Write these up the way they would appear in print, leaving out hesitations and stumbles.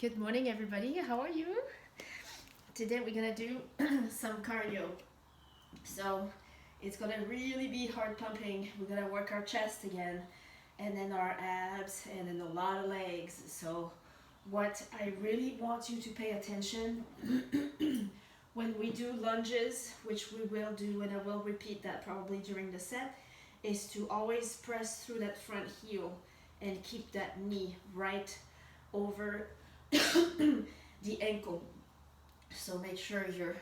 Good morning, everybody. How are you? Today we're gonna do some cardio. So it's gonna really be hard pumping. We're gonna work our chest again, and then our abs, and then a lot of legs. So what I really want you to pay attention when we do lunges, which we will do, and I will repeat that probably during the set, is to always press through that front heel and keep that knee right over the ankle. So make sure you're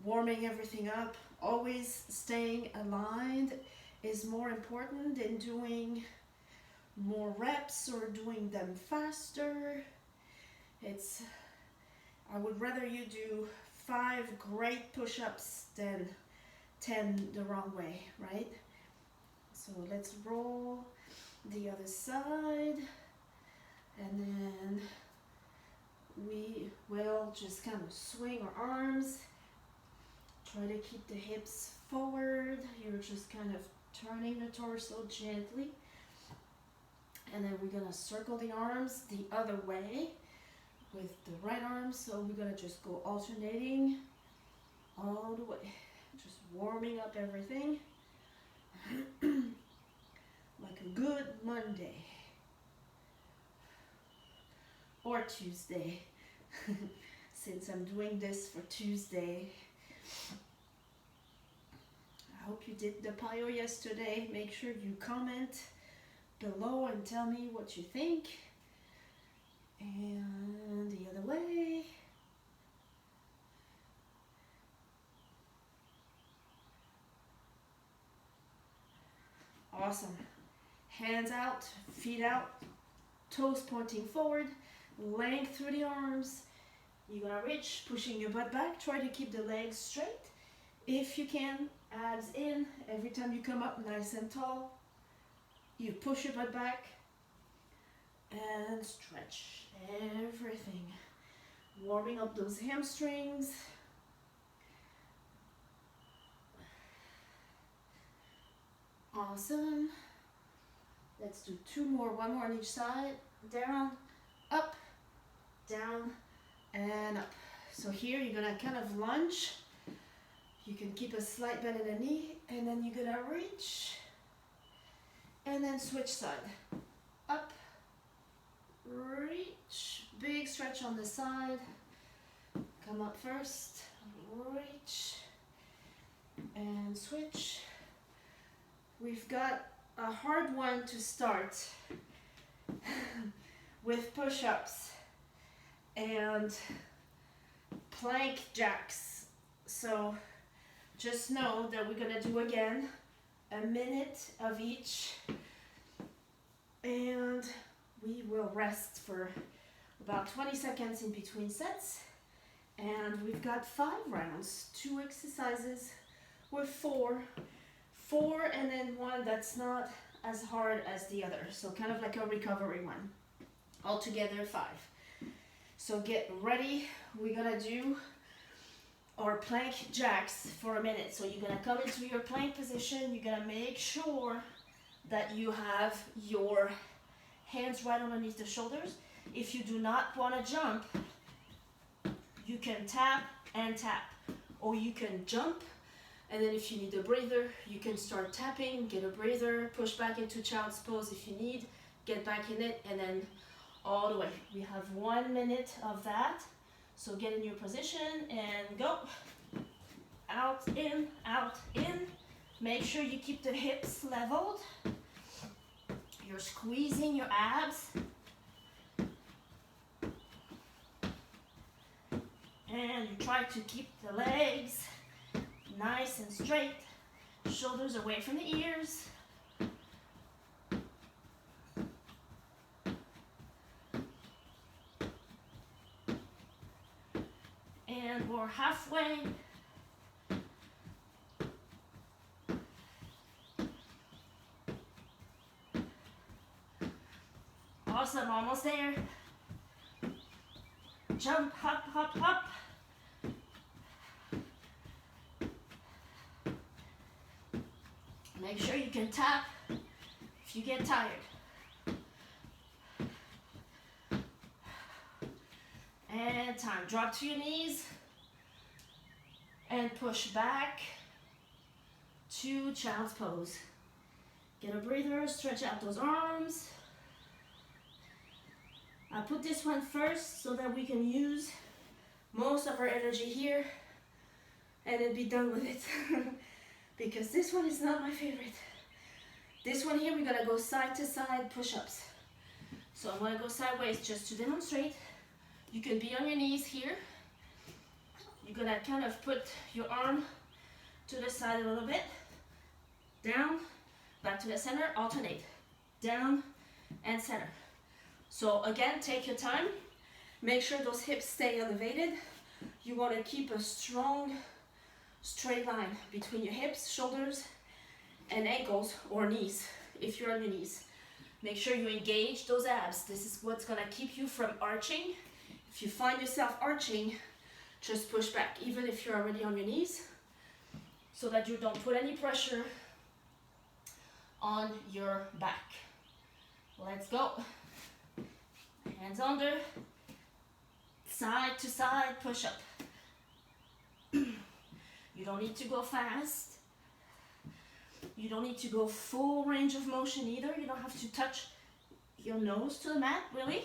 warming everything up. Always staying aligned is more important than doing more reps or doing them faster. It's I would rather you do 5 great push-ups than 10 the wrong way, right? So let's roll the other side, and then we will just kind of swing our arms. Try to keep the hips forward. You're just kind of turning the torso gently. And then we're gonna circle the arms the other way with the right arm. So we're gonna just go alternating all the way. Just warming up everything. Like a good Monday. Or Tuesday, since I'm doing this for Tuesday. I hope you did the plyo yesterday. Make sure you comment below and tell me what you think. And the other way. Awesome. Hands out, feet out, toes pointing forward. Length through the arms. You're gonna reach, pushing your butt back. Try to keep the legs straight. If you can, abs in. Every time you come up nice and tall, you push your butt back and stretch everything. Warming up those hamstrings. Awesome. Let's do 2 more, 1 more on each side. Down, up, down, and up. So here you're gonna kind of lunge. You can keep a slight bend in the knee, and then you're gonna reach, and then switch side. Up, reach, big stretch on the side. Come up first, reach, and switch. We've got a hard one to start with push-ups and plank jacks. So just know that we're gonna do again a minute of each, and we will rest for about 20 seconds in between sets. And we've got 5 rounds, 2 exercises with 4, and then 1 that's not as hard as the other, so kind of like a recovery one. Altogether 5. So get ready. We're gonna do our plank jacks for a minute. So you're gonna come into your plank position. You're gonna make sure that you have your hands right underneath the shoulders. If you do not want to jump, you can tap and tap, or you can jump, and then if you need a breather, you can start tapping, get a breather, push back into child's pose if you need, get back in it, and then all the way. We have 1 minute of that. So get in your position and go. Out, in, out, in. Make sure you keep the hips leveled. You're squeezing your abs. And you try to keep the legs nice and straight. Shoulders away from the ears. And we're halfway. Awesome, almost there. Jump, hop, hop, hop. Make sure you can tap if you get tired. And time. Drop to your knees and push back to child's pose. Get a breather, stretch out those arms. I put this one first so that we can use most of our energy here and then be done with it. Because this one is not my favorite. This one here, we're gonna go side to side push-ups. So I'm gonna go sideways just to demonstrate. You can be on your knees here. You're gonna kind of put your arm to the side a little bit. Down, back to the center, alternate. Down and center. So again, take your time. Make sure those hips stay elevated. You wanna keep a strong, straight line between your hips, shoulders, and ankles or knees, if you're on your knees. Make sure you engage those abs. This is what's gonna keep you from arching. If you find yourself arching, just push back, even if you're already on your knees, so that you don't put any pressure on your back. Let's go. Hands under, side to side push up. You don't need to go fast. You don't need to go full range of motion either. You don't have to touch your nose to the mat, really.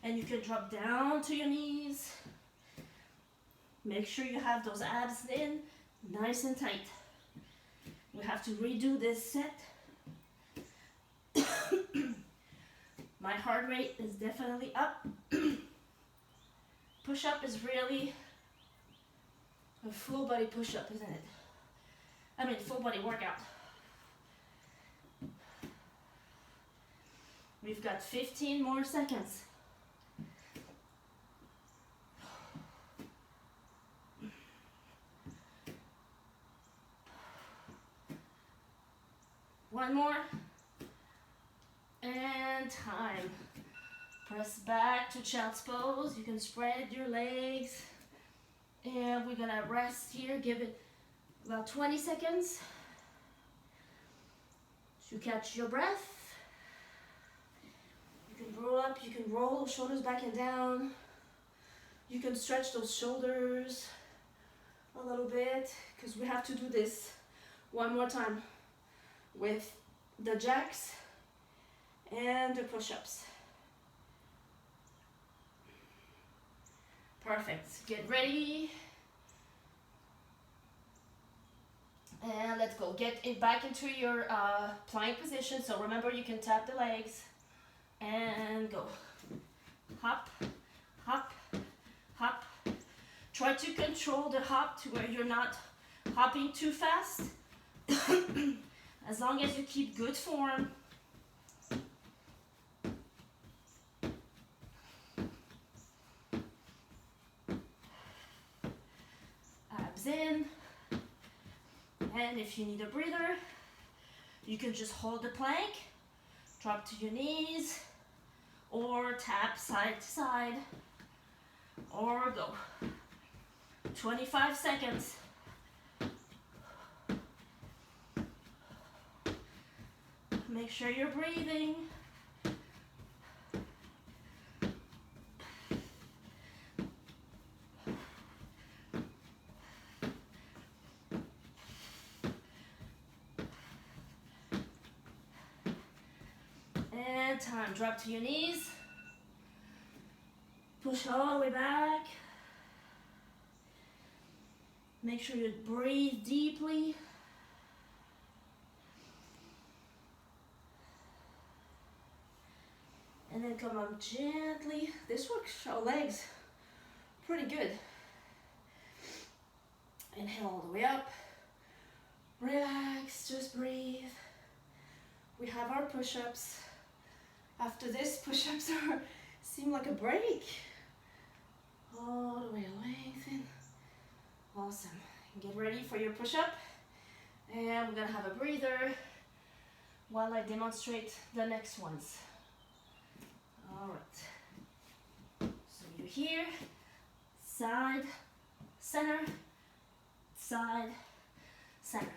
And you can drop down to your knees. Make sure you have those abs in, nice and tight. We have to redo this set. My heart rate is definitely up. Push-up is really a full body push-up, isn't it? I mean, full body workout. We've got 15 more seconds. One more. And time. Press back to child's pose. You can spread your legs. And we're gonna rest here. Give it about 20 seconds to catch your breath. You can roll up, you can roll those shoulders back and down. You can stretch those shoulders a little bit, because we have to do this one more time with the jacks and the push-ups. Perfect. Get ready. And let's go. Get it back into your plank position. So remember, you can tap the legs and go. Hop, hop, hop. Try to control the hop to where you're not hopping too fast. As long as you keep good form. Abs in. And if you need a breather, you can just hold the plank, drop to your knees, or tap side to side, or go. 25 seconds. Make sure you're breathing. And time. Drop to your knees. Push all the way back. Make sure you breathe deeply. And then come up gently. This works our legs pretty good. Inhale all the way up. Relax, just breathe. We have our push-ups. After this, push-ups seem like a break. All the way lengthen. Awesome. Get ready for your push-up. And we're gonna have a breather while I demonstrate the next ones. All right. So you're here, side, center, side, center.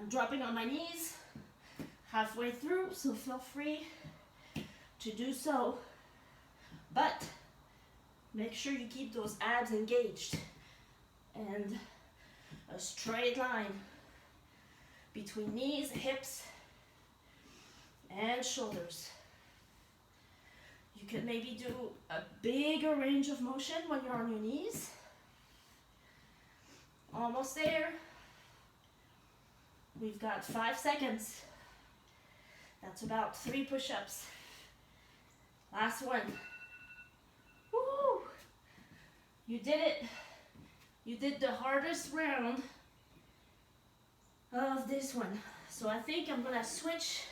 I'm dropping on my knees halfway through, so feel free to do so. But make sure you keep those abs engaged and a straight line between knees, hips, and shoulders. You can maybe do a bigger range of motion when you're on your knees. Almost there. We've got 5 seconds. That's about 3 push-ups. Last one. Woo! You did it. You did the hardest round of this one. So I think I'm gonna switch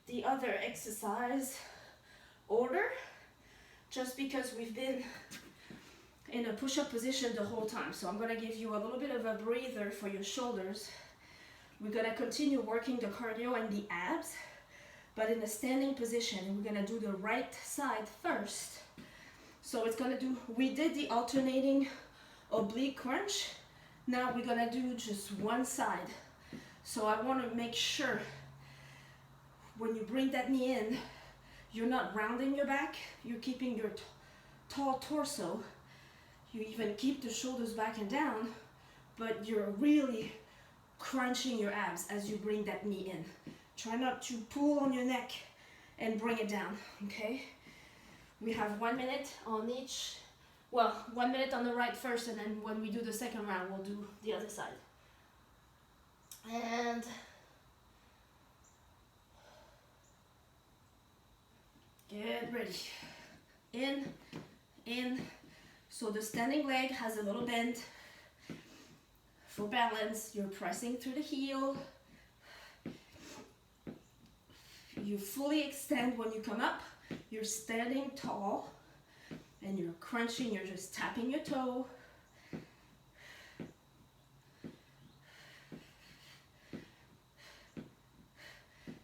the other exercise order just because we've been in a push-up position the whole time. So I'm gonna give you a little bit of a breather for your shoulders. We're gonna continue working the cardio and the abs, but in a standing position, and we're gonna do the right side first. So it's gonna do, we did the alternating oblique crunch. Now we're gonna do just one side. So I wanna make sure when you bring that knee in, you're not rounding your back, you're keeping your tall torso. You even keep the shoulders back and down, but you're really crunching your abs as you bring that knee in. Try not to pull on your neck and bring it down, okay? We have 1 minute on each, well, 1 minute on the right first, and then when we do the second round, we'll do the other side. And get ready. In. So the standing leg has a little bend. For balance, you're pressing through the heel. You fully extend when you come up. You're standing tall and you're crunching, you're just tapping your toe.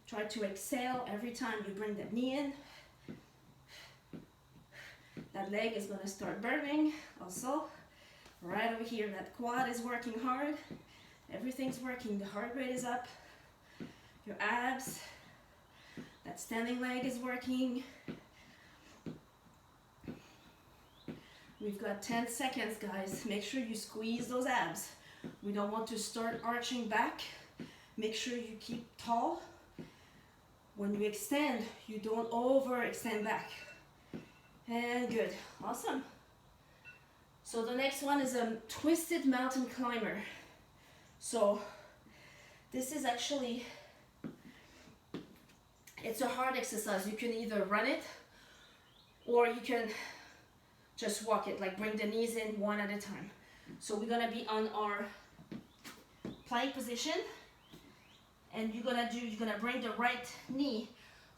Try to exhale every time you bring that knee in. That leg is going to start burning also. Right over here, that quad is working hard. Everything's working, the heart rate is up. Your abs, that standing leg is working. We've got 10 seconds, guys. Make sure you squeeze those abs. We don't want to start arching back. Make sure you keep tall. When you extend, you don't overextend back. And good, awesome. So the next one is a twisted mountain climber. So this is actually, it's a hard exercise. You can either run it or you can just walk it, like bring the knees in one at a time. So we're gonna be on our plank position, and you're gonna bring the right knee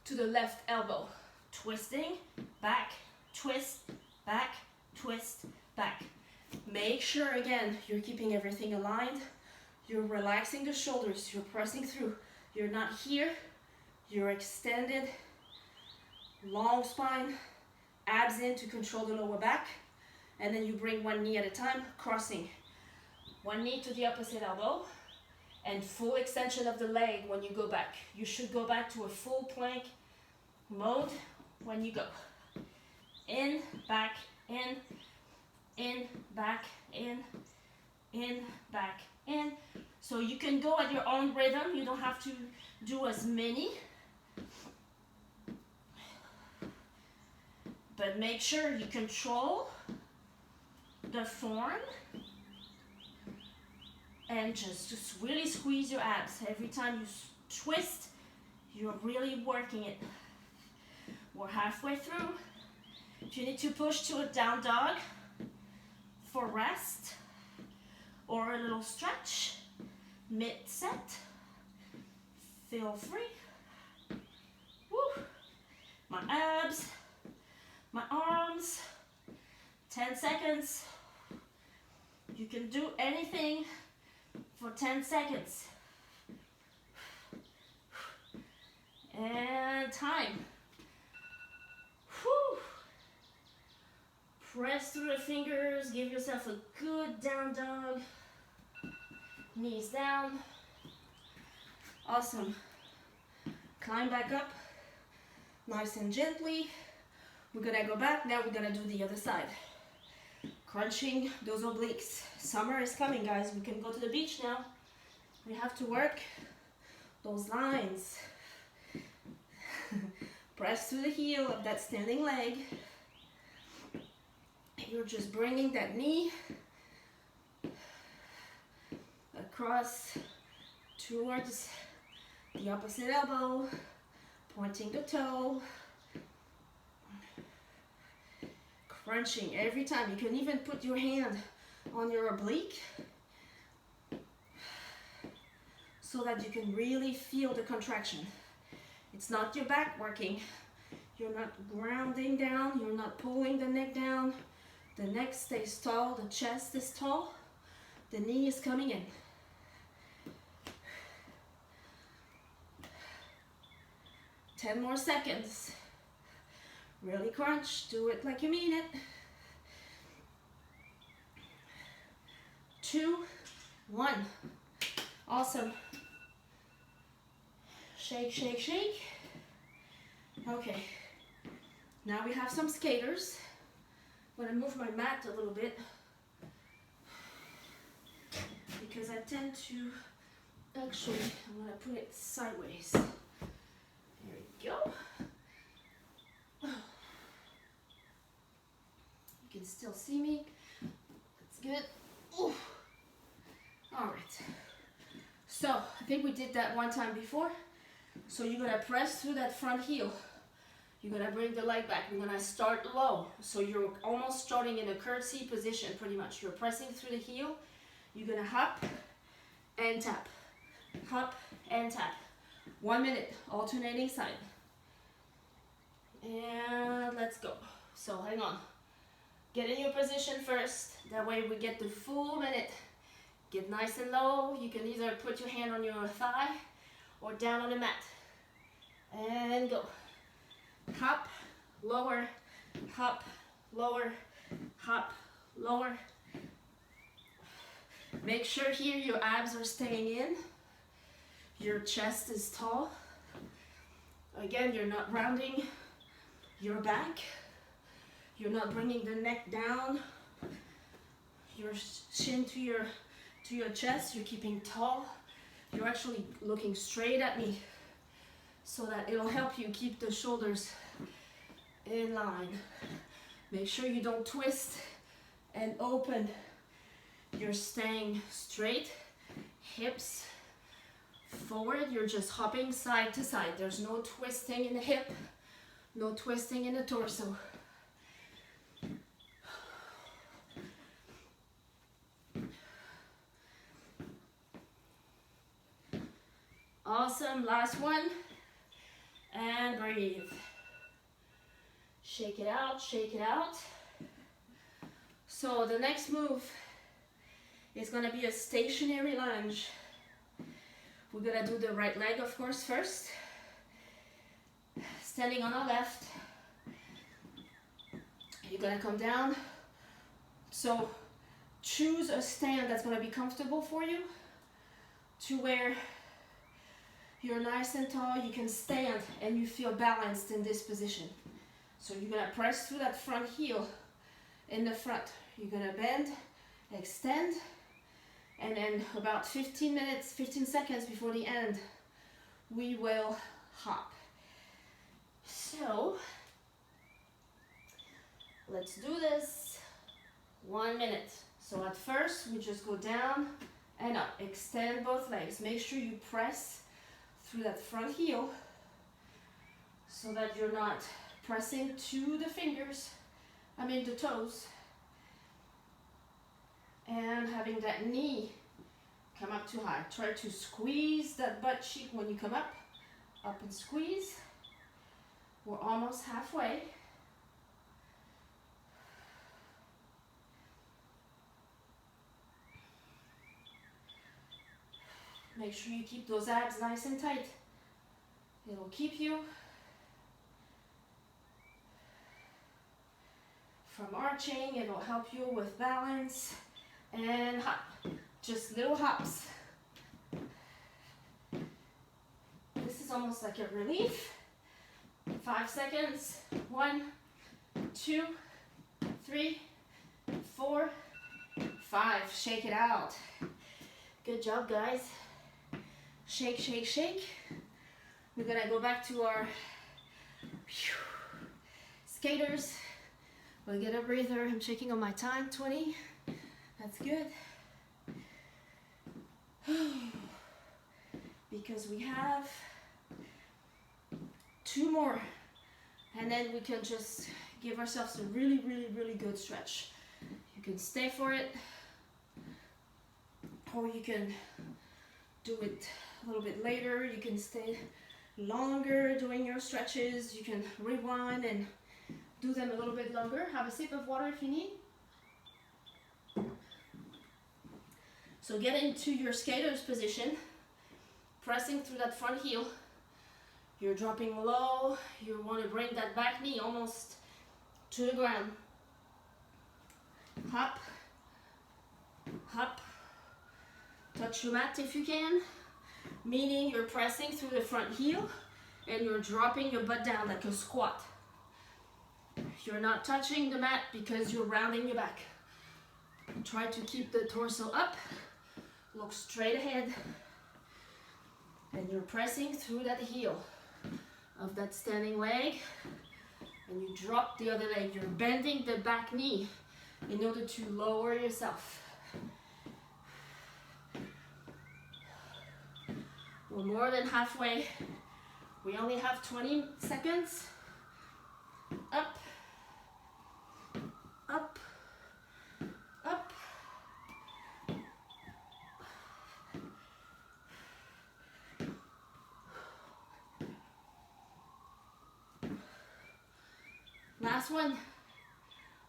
to the left elbow. Twisting, back, twist, back, twist, back. Make sure, again, you're keeping everything aligned. You're relaxing the shoulders, you're pressing through. You're not here, you're extended, long spine, abs in to control the lower back. And then you bring one knee at a time, crossing. One knee to the opposite elbow, and full extension of the leg when you go back. You should go back to a full plank mode when you go. In, back, in, back, in, back, in. So you can go at your own rhythm. You don't have to do as many. But make sure you control the form and just really squeeze your abs. Every time you twist, you're really working it. We're halfway through. If you need to push to a down dog for rest or a little stretch, mid-set, feel free. Woo. My abs, my arms, 10 seconds. You can do anything for 10 seconds. And time. Whew. Press through the fingers, give yourself a good down dog. Knees down. Awesome. Climb back up, nice and gently. We're gonna go back, now we're gonna do the other side. Crunching those obliques. Summer is coming, guys. We can go to the beach now. We have to work those lines. Press through the heel of that standing leg. You're just bringing that knee across towards the opposite elbow, pointing the toe. Crunching every time. You can even put your hand on your oblique so that you can really feel the contraction. It's not your back working. You're not grounding down. You're not pulling the neck down. The neck stays tall. The chest is tall. The knee is coming in. Ten more seconds. Really crunch. Do it like you mean it. 2, 1. Awesome. Shake, shake, shake. Okay. Now we have some skaters. I'm going to move my mat a little bit because I tend to, actually, I'm going to put it sideways. There we go. You can still see me. That's good. Ooh. All right. So I think we did that one time before. So you're gonna press through that front heel. You're gonna bring the leg back. We're gonna start low. So you're almost starting in a curtsy position pretty much. You're pressing through the heel. You're gonna hop and tap. Hop and tap. 1 minute, alternating side. And let's go. So hang on. Get in your position first. That way we get the full minute. Get nice and low. You can either put your hand on your thigh or down on the mat. And go. Hop, lower, hop, lower, hop, lower. Make sure here your abs are staying in. Your chest is tall. Again, you're not rounding your back. You're not bringing the neck down. Your chin to your chest. You're keeping tall. You're actually looking straight at me so that it'll help you keep the shoulders in line. Make sure you don't twist and open. You're staying straight, hips forward. You're just hopping side to side. There's no twisting in the hip, no twisting in the torso. Awesome, last one. And breathe. Shake it out, shake it out. So the next move is gonna be a stationary lunge. We're gonna do the right leg, of course, first. Standing on our left. You're gonna come down. So choose a stand that's gonna be comfortable for you to where you're nice and tall, you can stand and you feel balanced in this position. So you're gonna press through that front heel in the front. You're gonna bend, extend, and then about 15 seconds before the end, we will hop. So, let's do this. 1 minute. So at first, we just go down and up. Extend both legs. Make sure you press through that front heel so that you're not pressing to the fingers, the toes, and having that knee come up too high. Try to squeeze that butt cheek when you come up and squeeze. We're almost halfway. Make sure you keep those abs nice and tight. It'll keep you from arching. It'll help you with balance. And hop. Just little hops. It's almost like a relief. 5 seconds. 1, 2, 3, 4, 5. Shake it out. Good job, guys. Shake, shake, shake. We're gonna go back to our skaters. We'll get a breather. I'm checking on my time. 20. That's good. Because we have 2 more, and then we can just give ourselves a really, really, really good stretch. You can stay for it, or you can do it a little bit later. You can stay longer doing your stretches. You can rewind and do them a little bit longer. Have a sip of water if you need. So get into your skater's position, pressing through that front heel. You're dropping low. You want to bring that back knee almost to the ground. Hop, hop. Touch your mat if you can, meaning you're pressing through the front heel and you're dropping your butt down like a squat. You're not touching the mat because you're rounding your back. Try to keep the torso up, look straight ahead, and you're pressing through that heel of that standing leg, and you drop the other leg. You're bending the back knee in order to lower yourself. We're more than halfway. We only have 20 seconds. Up, up, up. Last one.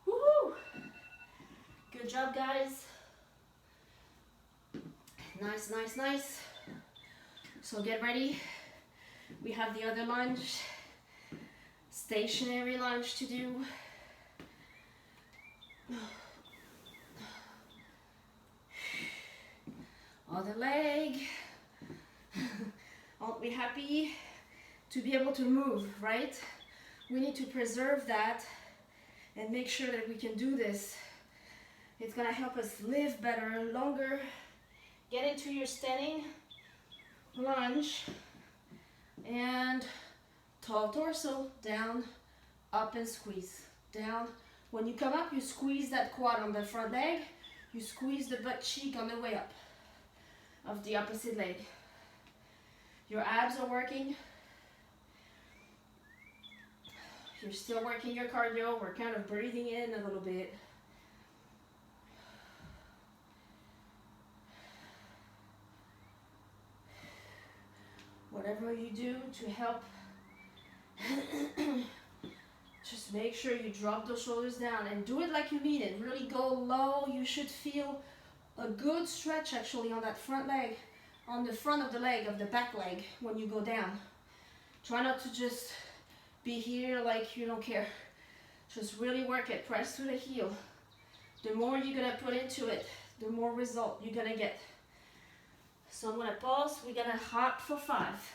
Woohoo! Good job, guys. Nice, nice, nice. So get ready. We have the other lunge, stationary lunge to do. Other leg. Aren't we happy to be able to move, right? We need to preserve that and make sure that we can do this. It's gonna help us live better, longer. Get into your standing lunge and tall torso, down, up and squeeze, down. When you come up, you squeeze that quad on the front leg, you squeeze the butt cheek on the way up of the opposite leg. Your abs are working. You're still working your cardio. We're kind of breathing in a little bit. Whatever you do to help, just make sure you drop those shoulders down and do it like you mean it. Really go low. You should feel a good stretch actually on that front leg, on the front of the leg, of the back leg when you go down. Try not to just be here like you don't care. Just really work it. Press through the heel. The more you're gonna put into it, the more result you're gonna get. So I'm gonna pause. We're gonna hop for 5.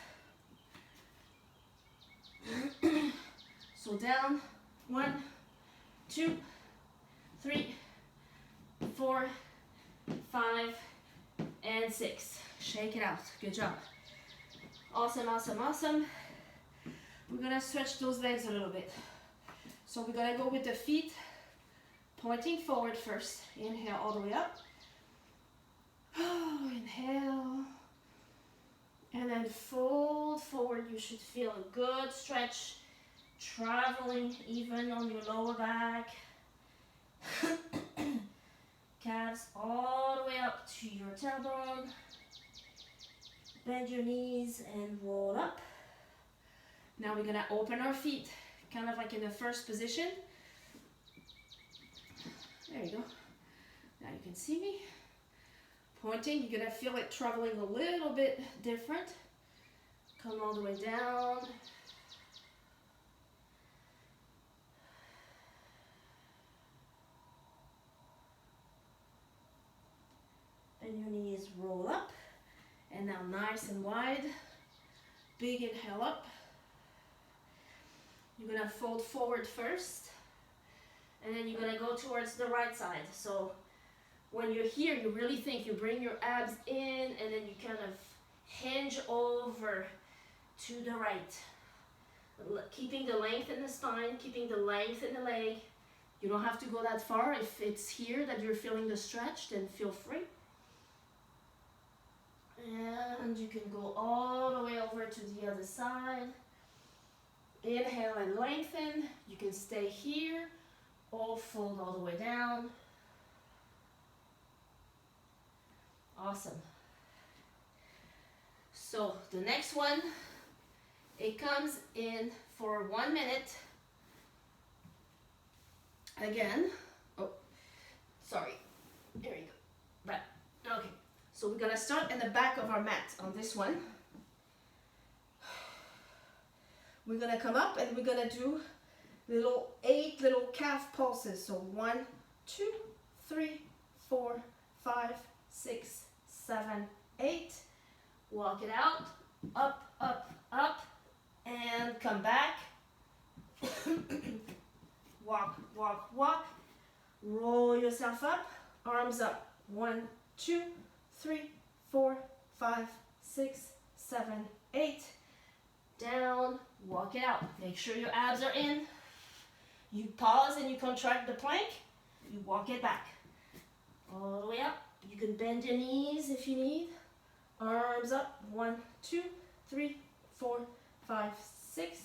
So down, 1, 2, 3, 4, 5, and 6. Shake it out. Good job. Awesome, awesome, awesome. We're gonna stretch those legs a little bit. So we're gonna go with the feet pointing forward first. Inhale all the way up. Oh, inhale. And then fold forward. You should feel a good stretch traveling even on your lower back. Calves all the way up to your tailbone. Bend your knees and roll up. Now we're gonna open our feet, kind of like in the first position. There you go. Now you can see me. Pointing, you're gonna feel it traveling a little bit different. Come all the way down. And your knees roll up. And now nice and wide. Big inhale up. You're gonna fold forward first, and then you're gonna go towards the right side. So when you're here, you really think you bring your abs in, and then you kind of hinge over to the right. Keeping the length in the spine, keeping the length in the leg. You don't have to go that far. If it's here that you're feeling the stretch, then feel free. And you can go all the way over to the other side. Inhale and lengthen. You can stay here or fold all the way down. Awesome. So the next one, it comes in for 1 minute. Again, oh, sorry, there you go, back, okay. So we're gonna start in the back of our mat on this one. We're gonna come up and we're gonna do 8 little calf pulses. So 1, 2, 3, 4, 5, 6, 7, 8. Walk it out, up, up, up, and come back. Walk, walk, walk. Roll yourself up, arms up. 1, 2, 3, 4, 5, 6, 7, 8. Down, walk it out. Make sure your abs are in. You pause and you contract the plank. You walk it back. All the way up. You can bend your knees if you need. Arms up. 1, 2, 3, 4, 5, 6,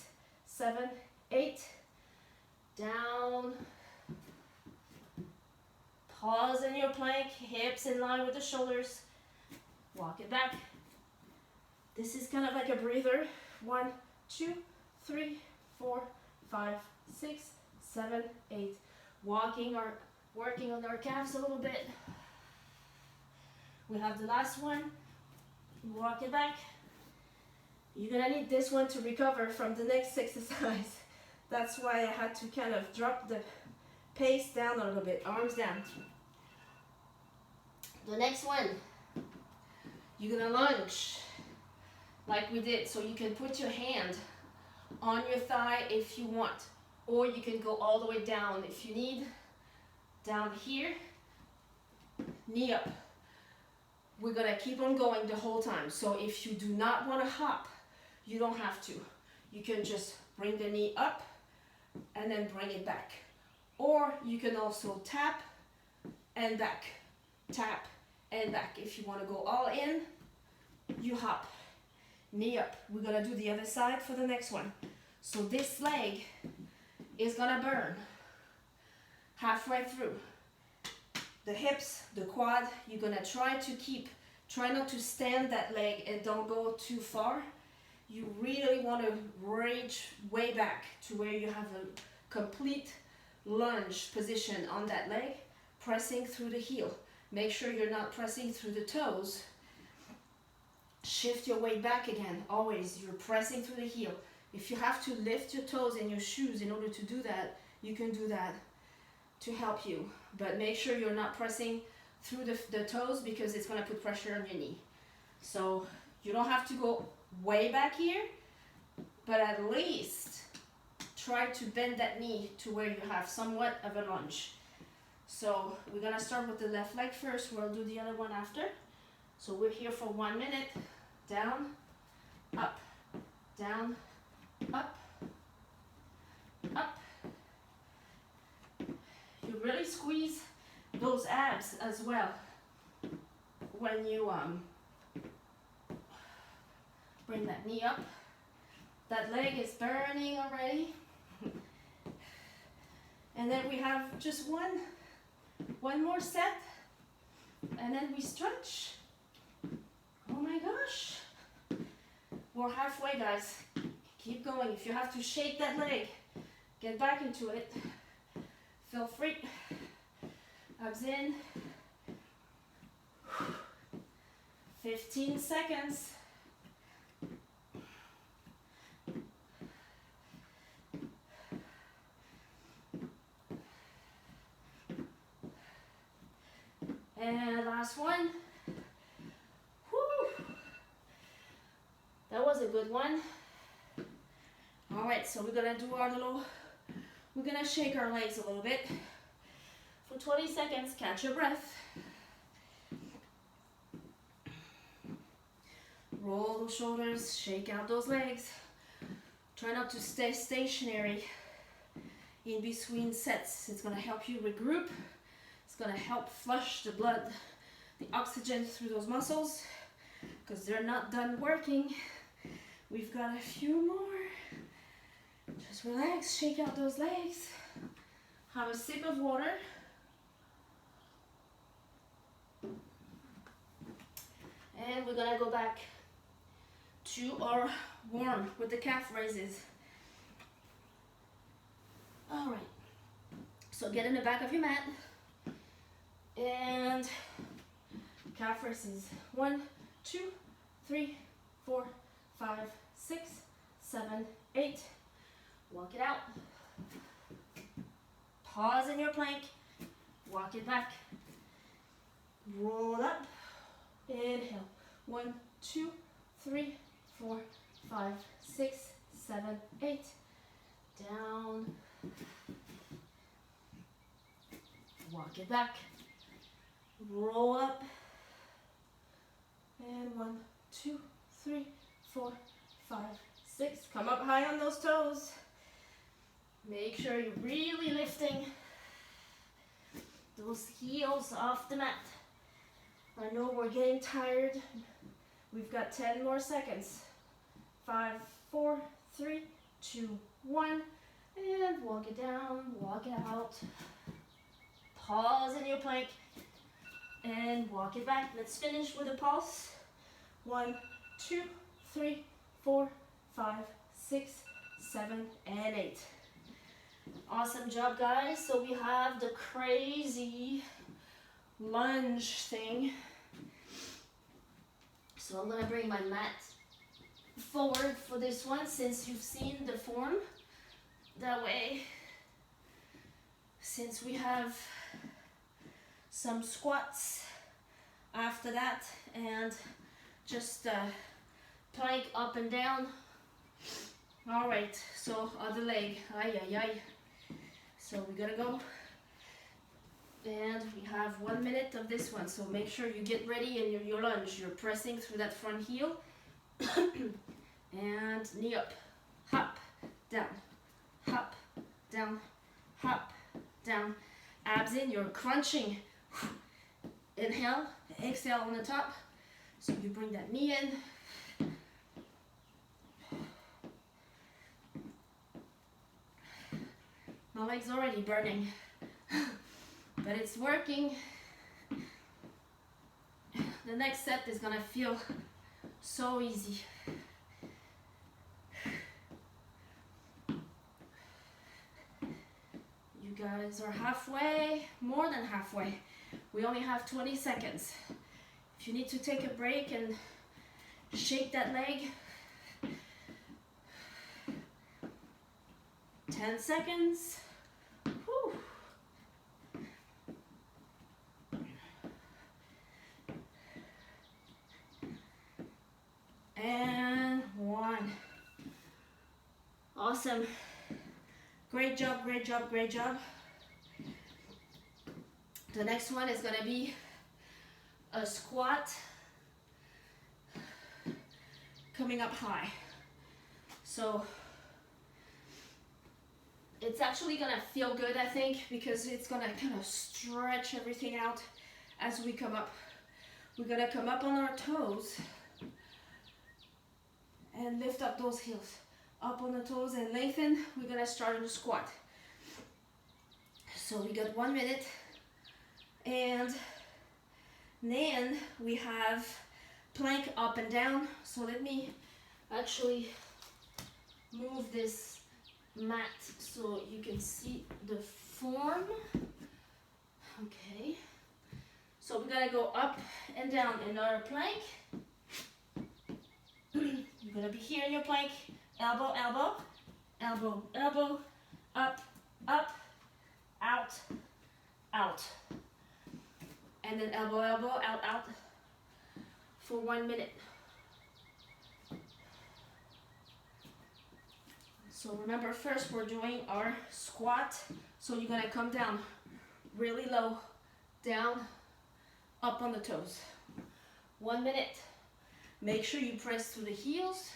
7, 8. Down. Pause in your plank. Hips in line with the shoulders. Walk it back. This is kind of like a breather. 1, 2, 3, 4, 5, 6, 7, 8. Working on our calves a little bit. We have the last one. Walk it back. You're gonna need this one to recover from the next exercise. That's why I had to kind of drop the pace down a little bit. Arms down. The next one, you're gonna lunge like we did. So you can put your hand on your thigh if you want, or you can go all the way down if you need. Down here, knee up. We're gonna keep on going the whole time. So if you do not want to hop, you don't have to. You can just bring the knee up and then bring it back. Or you can also tap and back, tap and back. If you want to go all in, you hop. Knee up. We're gonna do the other side for the next one. So this leg is gonna burn halfway through. The hips, the quad, you're gonna try not to stand that leg and don't go too far. You really want to reach way back to where you have a complete lunge position on that leg, pressing through the heel. Make sure you're not pressing through the toes. Shift your weight back again. Always, you're pressing through the heel. If you have to lift your toes in your shoes in order to do that, you can do that to help you. But make sure you're not pressing through the toes because it's going to put pressure on your knee. So you don't have to go way back here, but at least try to bend that knee to where you have somewhat of a lunge. So we're going to start with the left leg first. We'll do the other one after. So we're here for 1 minute. Down, up, down, up, up. You really squeeze those abs as well when you bring that knee up. That leg is burning already. And then we have just one more set, and then we stretch. Oh my gosh. We're halfway, guys. Keep going. If you have to shake that leg, get back into it. Feel free. Abs in. 15 seconds. And last one. Whew. That was a good one. All right, so we're gonna do our little, we're gonna shake our legs a little bit. For 20 seconds, catch your breath. Roll those shoulders, shake out those legs. Try not to stay stationary in between sets. It's gonna help you regroup. It's gonna help flush the blood, the oxygen through those muscles, because they're not done working. We've got a few more. Just relax, shake out those legs. Have a sip of water. And we're gonna go back to our warm with the calf raises. All right, so get in the back of your mat and calf raises. 1, 2, 3, 4, 5, 6, 7, 8. Walk it out. Pause in your plank. Walk it back. Roll up. Inhale. 1, 2, 3, 4, 5, 6, 7, 8. Down. Walk it back. Roll up. And 1, 2, 3, 4, 5, 6. Come up high on those toes. Make sure you're really lifting those heels off the mat. I know we're getting tired. We've got 10 more seconds. 5, 4, 3, 2, 1. And walk it down, walk it out. Pause in your plank and walk it back. Let's finish with a pulse. 1, 2, 3, 4, 5, 6, 7, and 8. Awesome job, guys. So we have the crazy lunge thing. So I'm gonna bring my mat forward for this one since you've seen the form. That way, since we have some squats after that and just plank up and down. All right, so other leg, ay, ay, ay. So we're gonna go, and we have 1 minute of this one, so make sure you get ready in your lunge. You're pressing through that front heel, and knee up, hop, down, hop, down, hop, down. Abs in, you're crunching. Inhale, exhale on the top. So you bring that knee in. My leg's already burning, but it's working. The next set is gonna feel so easy. You guys are halfway, more than halfway. We only have 20 seconds. If you need to take a break and shake that leg, 10 seconds. Whew. And 1. Awesome. Great job, great job, great job. The next one is gonna be a squat coming up high. So it's actually gonna feel good, I think, because it's gonna kind of stretch everything out as we come up. We're gonna come up on our toes and lift up those heels. Up on the toes and lengthen. We're gonna start in a squat. So we got 1 minute. And then we have plank up and down. So let me actually move this mat so you can see the form. Okay. So we're gonna go up and down in our plank. You're gonna be here in your plank. Elbow, elbow, elbow, elbow, up, up, out, out. And then elbow, elbow, out, out for 1 minute. So remember, first we're doing our squat. So you're gonna come down really low, down, up on the toes. 1 minute. Make sure you press through the heels,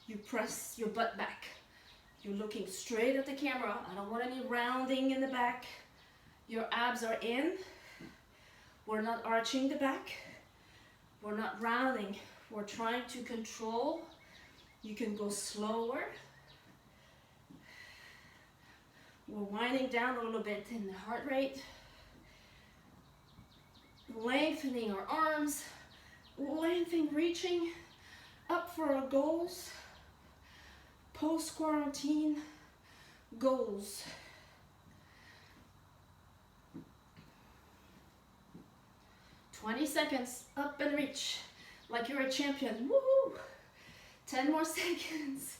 you press your butt back. You're looking straight at the camera. I don't want any rounding in the back. Your abs are in. We're not arching the back. We're not rounding. We're trying to control. You can go slower. We're winding down a little bit in the heart rate. Lengthening our arms. Lengthening, reaching up for our goals. Post-quarantine goals. "20 seconds, up and reach, like you're a champion, woohoo! 10 more seconds.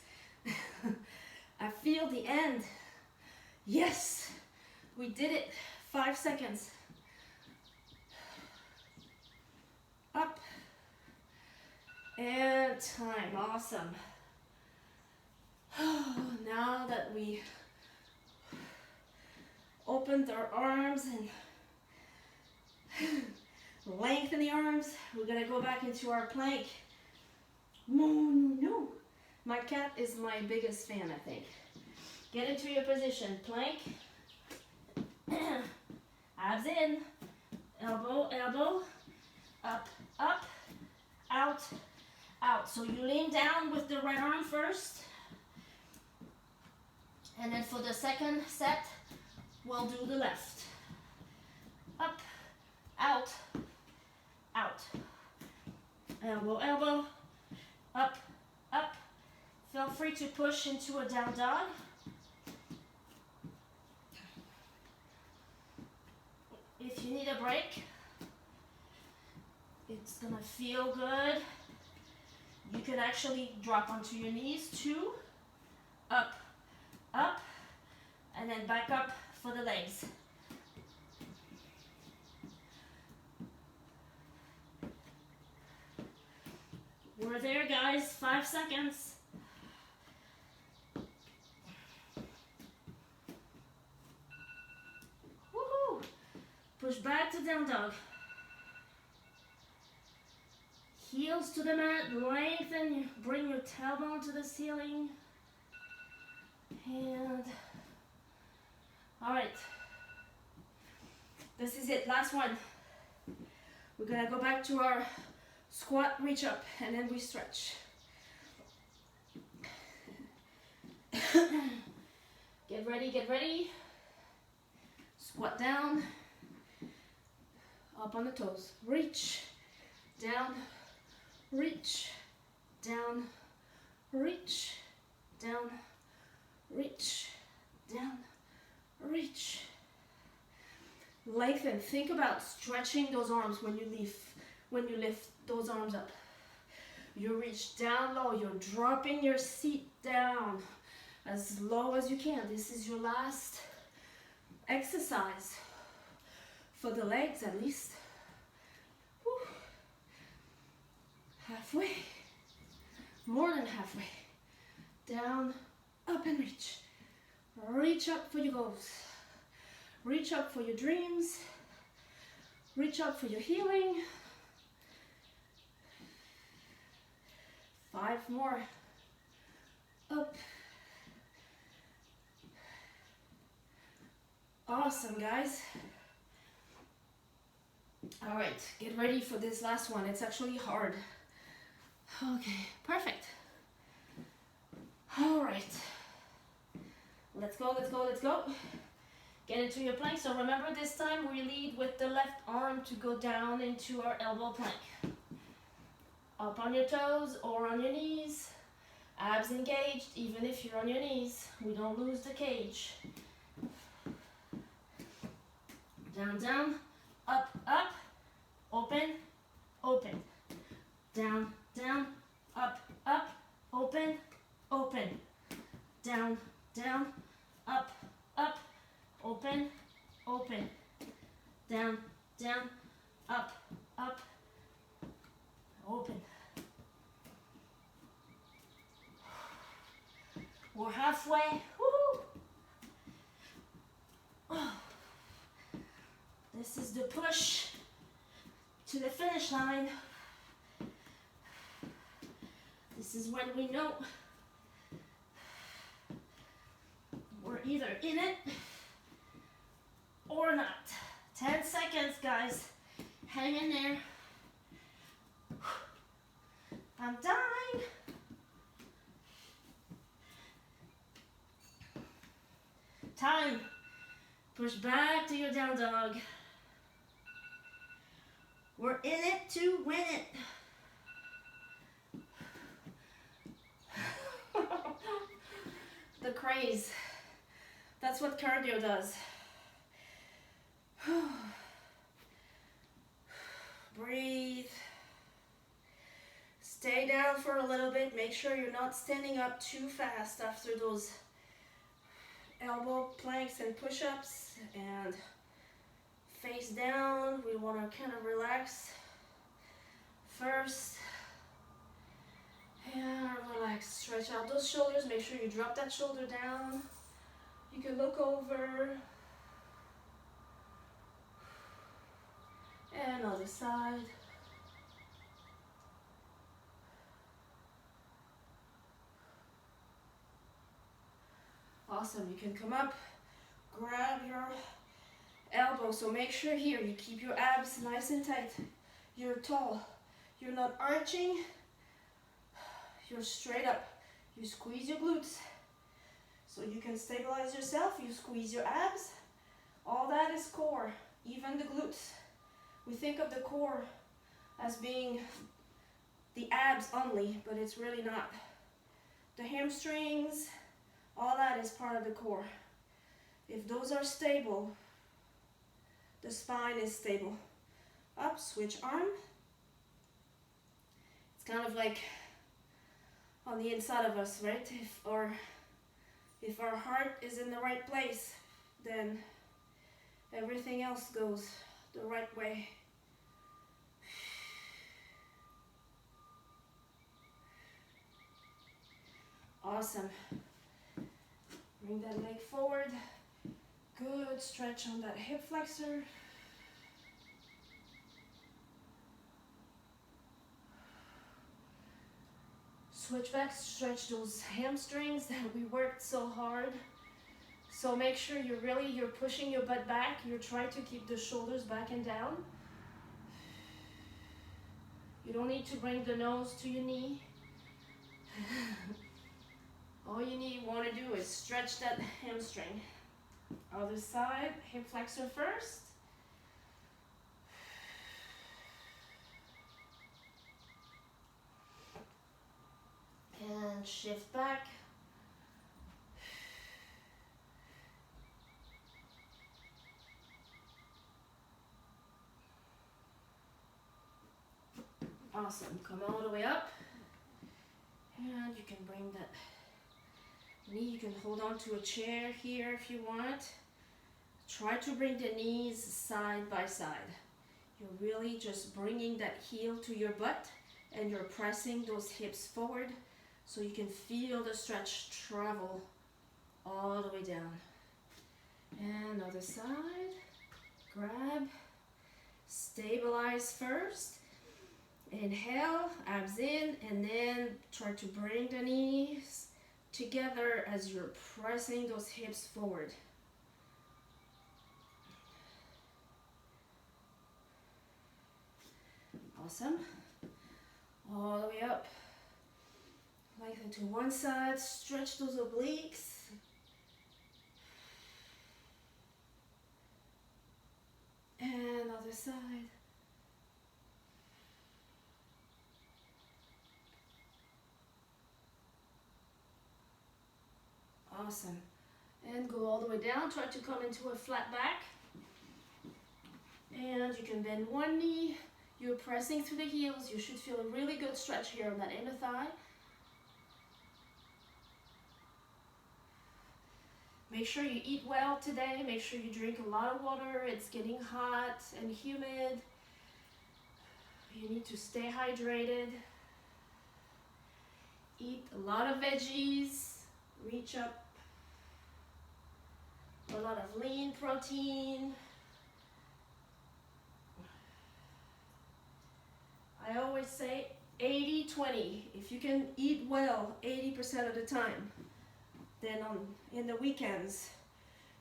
I feel the end. Yes, we did it. 5 seconds. Up, and time, awesome. Now that we opened our arms and lengthen the arms, we're gonna go back into our plank. No. My cat is my biggest fan, I think. Get into your position, plank. Abs in, elbow, elbow, up, up, out, out. So you lean down with the right arm first. And then for the second set, we'll do the left. Up, out, out. Elbow, elbow, up, up. Feel free to push into a down dog. If you need a break, it's gonna feel good. You can actually drop onto your knees too. Up, up, and then back up for the legs. We're there, guys. 5 seconds. Woohoo! Push back to down dog. Heels to the mat, lengthen, bring your tailbone to the ceiling. And, all right. This is it, last one. We're gonna go back to our squat, reach up, and then we stretch. Get ready, get ready. Squat down, up on the toes. Reach, down, reach, down, reach, down, reach, down, reach. Lengthen. Think about stretching those arms when you lift those arms up. You reach down low. You're dropping your seat down as low as you can. This is your last exercise for the legs, at least. Whew. Halfway. More than halfway. Down, up and reach. Reach up for your goals. Reach up for your dreams. Reach up for your healing. 5 more. Up. Awesome, guys. All right, get ready for this last one. It's actually hard. Okay, perfect. All right. Let's go, let's go, let's go. Get into your plank. So remember, this time we lead with the left arm to go down into our elbow plank. Up on your toes or on your knees. Abs engaged, even if you're on your knees. We don't lose the cage. Down, down, up, up, open, open. Down, down, up, up, open, open. Down, down, up, up, open, open. Down, down, up, up, open. We're halfway. Woo! Oh. This is the push to the finish line. This is when we know we're either in it or not. 10 seconds, guys. Hang in there. I'm dying. Time. Push back to your down dog. We're in it to win it. The craze. That's what cardio does. Breathe. Stay down for a little bit. Make sure you're not standing up too fast after those elbow planks and push-ups, and face down. We want to kind of relax first and relax. Stretch out those shoulders. Make sure you drop that shoulder down. You can look over. And other side. Awesome. You can come up, grab your elbow. So make sure here you keep your abs nice and tight. You're tall. You're not arching. You're straight up. You squeeze your glutes. So you can stabilize yourself. You squeeze your abs. All that is core, even the glutes. We think of the core as being the abs only, but it's really not. The hamstrings, all that is part of the core. If those are stable, the spine is stable. Up, switch arm. It's kind of like on the inside of us, right? If our heart is in the right place, then everything else goes the right way. Awesome. Bring that leg forward. Good stretch on that hip flexor. Switch back, stretch those hamstrings that we worked so hard. So make sure you're pushing your butt back. You're trying to keep the shoulders back and down. You don't need to bring the nose to your knee. All you want to do is stretch that hamstring. Other side, hip flexor first. And shift back. Awesome. Come all the way up. And you can bring that knee. You can hold on to a chair here if you want. Try to bring the knees side by side. You're really just bringing that heel to your butt and you're pressing those hips forward so you can feel the stretch travel all the way down. And other side. Grab. Stabilize first. Inhale, abs in, and then try to bring the knees together as you're pressing those hips forward. Awesome. All the way up. Lengthen to one side, stretch those obliques. And other side. Awesome. And go all the way down. Try to come into a flat back. And you can bend one knee. You're pressing through the heels. You should feel a really good stretch here on that inner thigh. Make sure you eat well today. Make sure you drink a lot of water. It's getting hot and humid. You need to stay hydrated. Eat a lot of veggies. reach up. A lot of lean protein. I always say 80-20. If you can eat well 80% of the time, then in the weekends,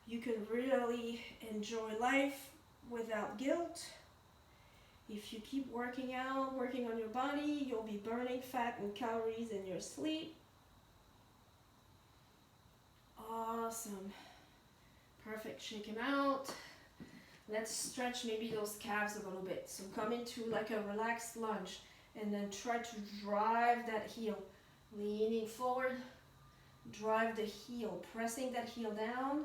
you can really enjoy life without guilt. If you keep working out, working on your body, you'll be burning fat and calories in your sleep. Awesome. Perfect. Shake him out. Let's stretch maybe those calves a little bit. So come into like a relaxed lunge and then try to drive that heel. Leaning forward, drive the heel, pressing that heel down.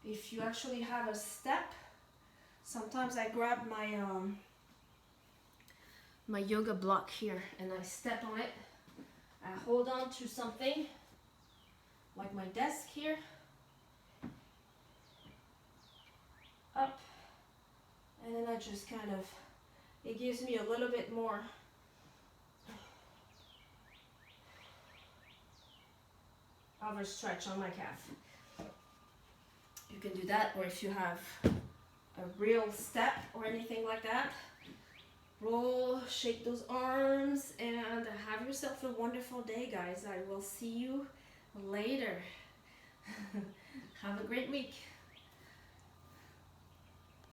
If you actually have a step, sometimes I grab my yoga block here and I step on it. I hold on to something like my desk here. Up, and then I just kind of, it gives me a little bit more of a stretch on my calf. You can do that, or if you have a real step or anything like that, roll, shake those arms, and have yourself a wonderful day, guys. I will see you later. Have a great week.